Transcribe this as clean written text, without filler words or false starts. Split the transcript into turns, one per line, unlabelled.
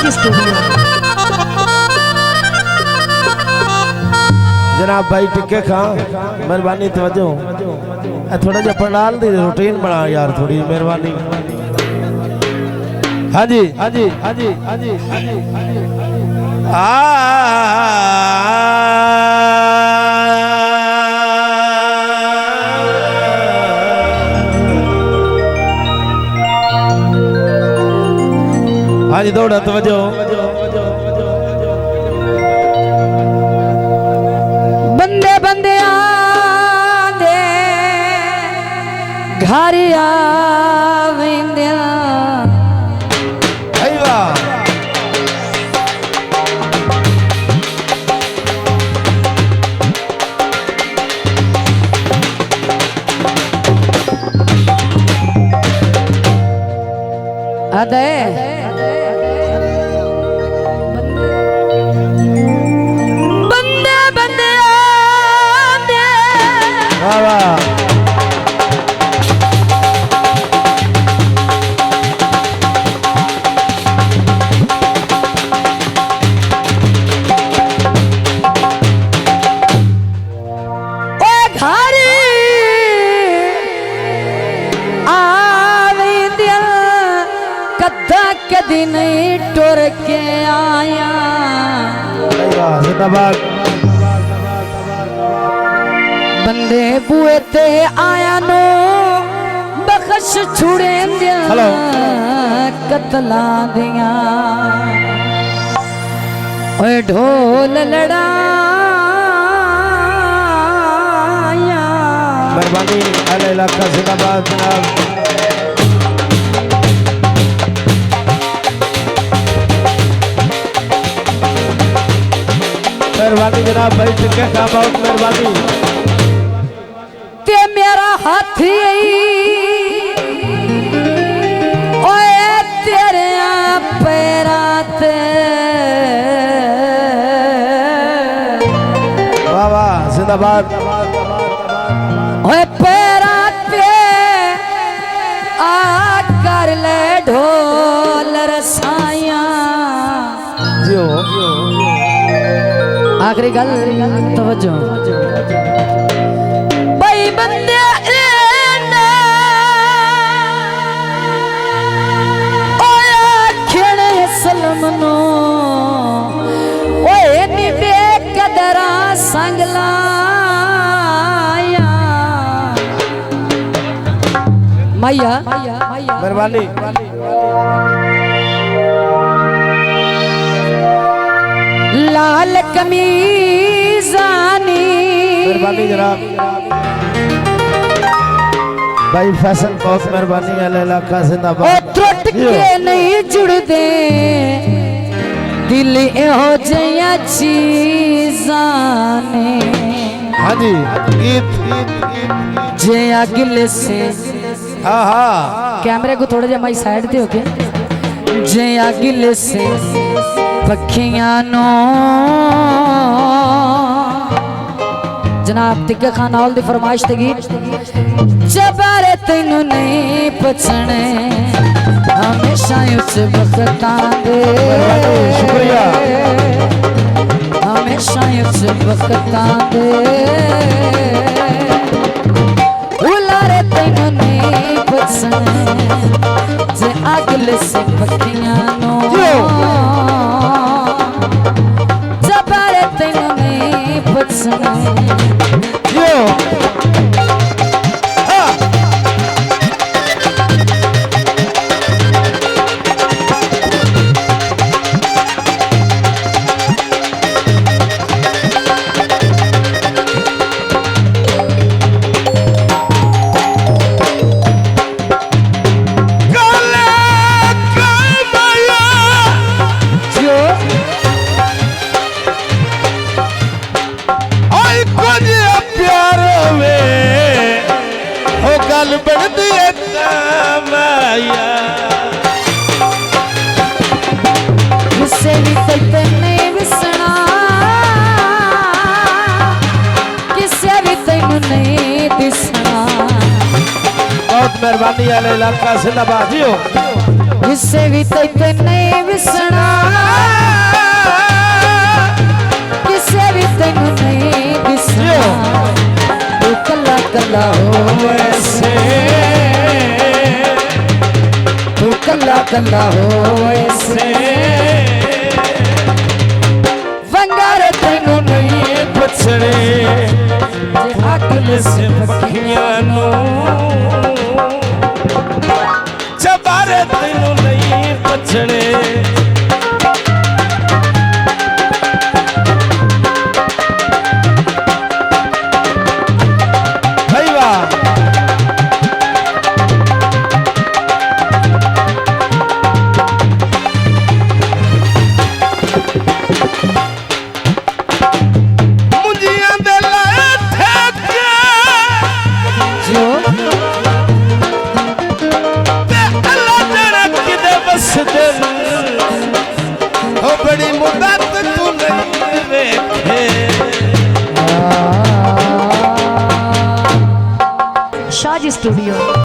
की स्टूडियो।
जनाब भाई टिक्के खा मेहरबानी तवज्जो थोड़ा जा पंडाल दी रूटीन बना यार थोड़ी मेहरबानी। हाँ जी हाँ जी हाँ जी हाँ जी हाँ जी हाँ जी दौड़ा तवज्जो।
बंदे बंदे आंदे घर आवेंदे अदे बंदे बंदे आंदे कदी नहीं टुर के आया बंदे बुए ते आया नो बख्श छुड़े दिया कतला दिया ओए ढोल लड़ाया।
मेहरबानी अल इलाका जिंदाबाद जनाब। मेहरबानी जनाब भाई टिक्के का बहुत मेहरबानी।
ते मेरा हाथी ओए तेरे पैरा ते
वाह वाह जिंदाबाद।
ओए पैरा ते आ कर ले ढोल रसाया। आखिरी गल तवज्जो भाई बंदे ओए खेड़े सलमनो ओए नी बेकदरा संगलाया मैया
मेहरबानी।
लाल कमीजानी
मेहरबानी जनाब भाई फैशन बहुत मेहरबानी अल इलाका जिंदाबाद।
त्रुट के नहीं जुड़दे दिल एहो जिया चीज़ाने।
हाँ जी गीत
जिया गिले से
हाँ हाँ
कैमरे को थोड़ा जा माई साइड दे ओके। जिया गिले से पखियां नो जनाब टिक्का खान हॉल दी फरमाइश ते गीत जबारे तैनू नहीं पछने हमेशा उस वक्तां दे
शुक्रिया
हमेशा उस वक्तां दे उलारे तैनू नहीं पछने जे अगले से पखियां नो जबारे तैनू नहीं पछने
मेहरबानी वाले इलाका जिंदाबाद जियो
इससे भी तैते नहीं विसना कंदा हो ऐसे वंगारे तैनू नहीं
पछड़े
अकल से
पखियां नू चबारे तैनू नहीं पछड़े भाई वाह मुझियां दे लाए थे
जो
हो बड़ी मुद्दत तू नहीं वेखे
शाजी स्टूडियो।